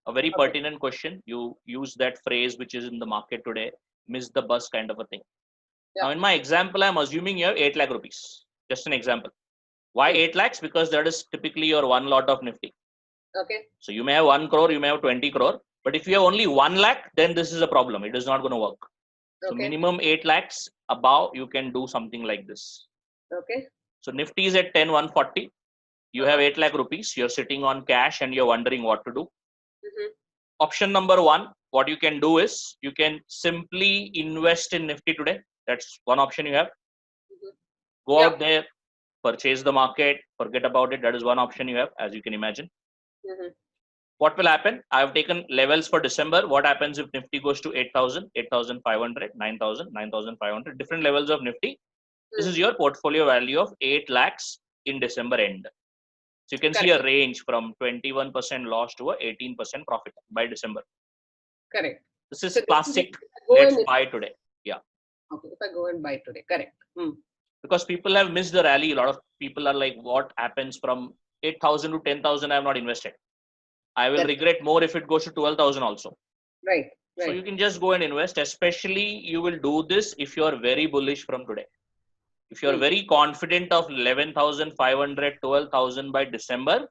A very Okay. pertinent question. You use that phrase which is in the market today, miss the bus kind of a thing. Yeah. Now, in my example, I'm assuming you have 8 lakh rupees. Just an example. Why Hmm. 8 lakhs? Because that is typically your one lot of Nifty. Okay. So you may have 1 crore, you may have 20 crore. But if you have only 1 lakh, then this is a problem. It is not going to work. So Okay. minimum 8 lakhs above, you can do something like this. Okay. So Nifty is at 10,140. You have 8 lakh rupees. You're sitting on cash and you're wondering what to do. Mm-hmm. Option number one, what you can do is you can simply invest in Nifty today. That's one option you have. Mm-hmm. Go Yeah. out there, purchase the market, forget about it. That is one option you have, as you can imagine. Mm-hmm. What will happen? I have taken levels for December. What happens if Nifty goes to 8,000, 8,500, 9,000, 9,500, different levels of Nifty? This is your portfolio value of 8 lakhs in December end. So you can see Correct. a range from 21% loss to a 18% profit by December. Correct. This is So this is if classic. I go Let's and buy today. Yeah. okay, if I go and buy today, correct. Because people have missed the rally. A lot of people are like, what happens from 8,000 to 10,000? I have not invested. I will That's regret more if it goes to 12,000 also. right. So Right. you can just go and invest, especially you will do this if you are very bullish from today. If you are very confident of 11,500, 12,000 by December,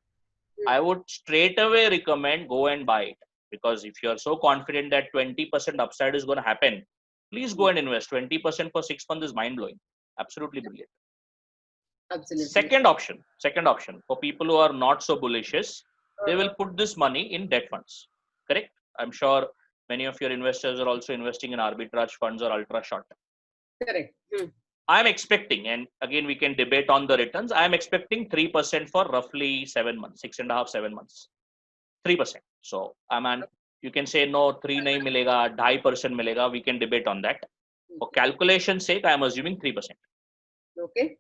I would straight away recommend go and buy it. Because if you are so confident that 20% upside is going to happen, please go and invest. 20% for 6 months is mind blowing. Absolutely brilliant. Absolutely. Second option for people who are not so bullish is they will Uh-huh. put this money in debt funds. Correct? I'm sure many of your investors are also investing in arbitrage funds or ultra short. Correct. I'm expecting, and again we can debate on the returns. I'm expecting 3% for roughly 7 months, 6.5, 7 months. 3%. So you can say no, 3 nahi milega, 2.5% milega. We can debate on that. For calculation sake, I'm assuming 3%. Okay.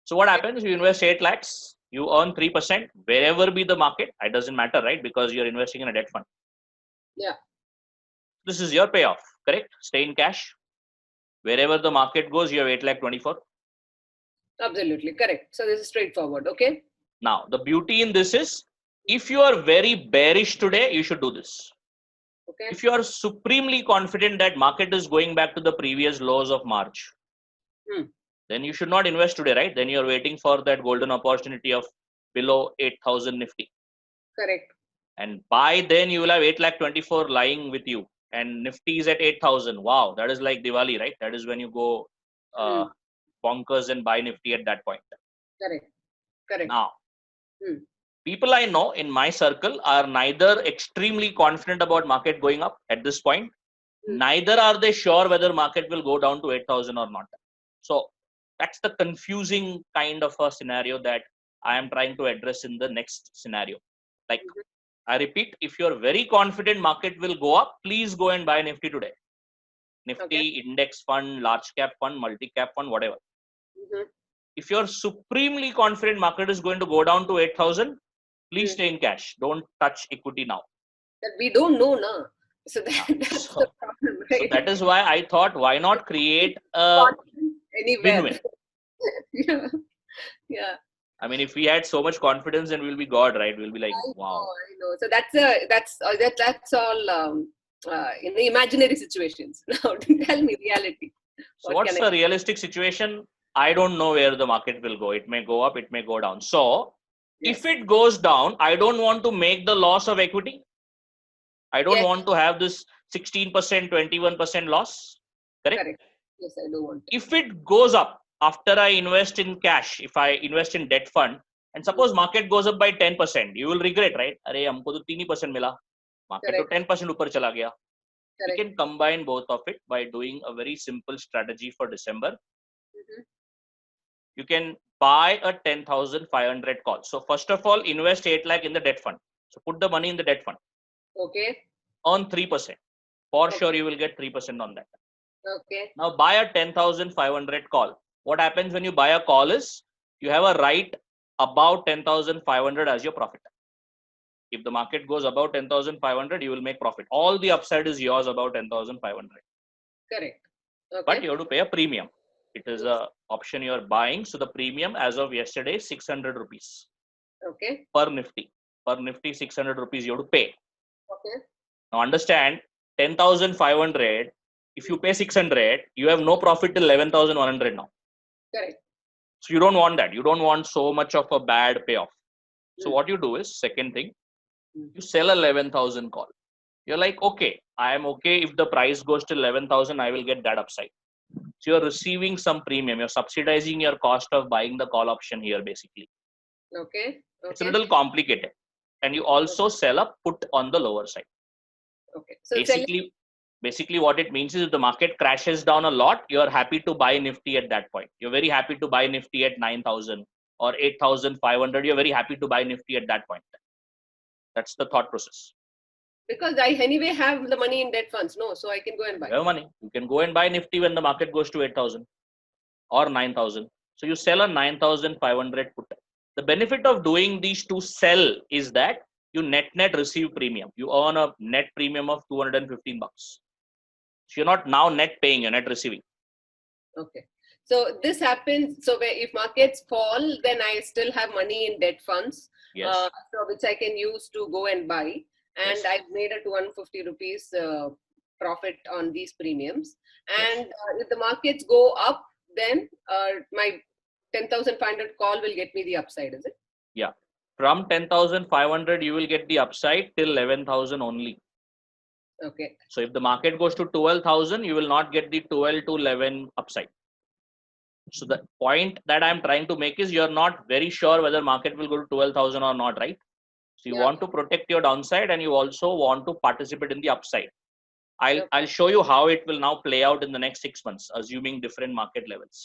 So what happens? You invest 8 lakhs, you earn 3% wherever be the market. It doesn't matter, right? Because you're investing in a debt fund. Yeah. This is your payoff, correct? Stay in cash. Wherever the market goes, you have 8 lakh 24. Absolutely. Correct. So this is straightforward. Okay. Now, the beauty in this is if you are very bearish today, you should do this. Okay. If you are supremely confident that market is going back to the previous lows of March, then you should not invest today, right? Then you're waiting for that golden opportunity of below 8,000 Nifty. Correct. And by then you will have 8 lakh 24 lying with you. And Nifty is at 8,000. Wow, that is like Diwali, right? That is when you go bonkers and buy Nifty at that point. Correct. Correct. Now, people I know in my circle are neither extremely confident about market going up at this point, neither are they sure whether market will go down to 8,000 or not. So that's the confusing kind of a scenario that I am trying to address in the next scenario. Like I repeat, if you're very confident market will go up, please go and buy Nifty today. Nifty, Okay. index fund, large cap fund, multi cap fund, whatever. If you're supremely confident market is going to go down to 8,000, please stay in cash. Don't touch equity now. That we don't know now. So that's the problem, So right? that is why I thought, why not create a Anywhere. win-win? Yeah. Yeah. I mean, if we had so much confidence, then we'll be God, right? We'll be like, wow. I know. So that's all in the imaginary situations. Now tell me reality. So what's the realistic situation? I don't know where the market will go. It may go up, it may go down. So if it goes down, I don't want to make the loss of equity. I don't want to have this 16%, 21% loss. Correct? Correct. Yes, I do want. If it goes up after I invest in cash, if I invest in debt fund, and suppose market goes up by 10%, you will regret, right? अरे हमको तो 3% मिला, market तो 10% ऊपर चला गया. You can combine both of it by doing a very simple strategy for December. You can buy a 10,500 call. So first of all, invest 8 lakh in the debt fund. So put the money in the debt fund. Okay. Earn 3%. For sure, you will get 3% on that. Okay. Now buy a 10,500 call. What happens when you buy a call is you have a right about 10,500 as your profit. If the market goes above 10,500, you will make profit. All the upside is yours about 10,500. Correct. Okay. But you have to pay a premium. It is a option you are buying. So the premium as of yesterday, 600 rupees. Okay. Per Nifty. Per Nifty, 600 rupees you have to pay. Okay. Now understand, 10,500, if you pay 600, you have no profit till 11,100 now. Correct. So you don't want that. You don't want so much of a bad payoff. So Mm. what you do is, second thing, Mm. you sell 11,000 call. You're like, okay, I am okay if the price goes to 11,000, I will get that upside. So you're receiving some premium. You're subsidizing your cost of buying the call option here, basically. Okay. It's a Okay. little complicated. And you also sell a put on the lower side. Okay. So selling. Basically what it means is if the market crashes down a lot, you're happy to buy Nifty at that point. You're very happy to buy Nifty at 9,000 or 8,500. You're very happy to buy Nifty at that point. That's the thought process. Because I anyway have the money in debt funds, no, so I can go and buy. You have money. You can go and buy Nifty when the market goes to 8,000 or 9,000. So you sell a 9,500 put. The benefit of doing these to sell is that you net receive premium. You earn a net premium of 215 bucks. So you're not now net paying, you're net receiving. Okay. So this happens. So where if markets fall, then I still have money in debt funds, Yes. so which I can use to go and buy. And Yes. I've made a 250 rupees profit on these premiums. And if the markets go up, then my 10,500 call will get me the upside, is it? Yeah. From 10,500, you will get the upside till 11,000 only. Okay. So if the market goes to 12,000, you will not get the 12 to 11 upside. So the point that I'm trying to make is you're not very sure whether market will go to 12,000 or not, right? So you want to protect your downside and you also want to participate in the upside. I'll show you how it will now play out in the next 6 months, assuming different market levels.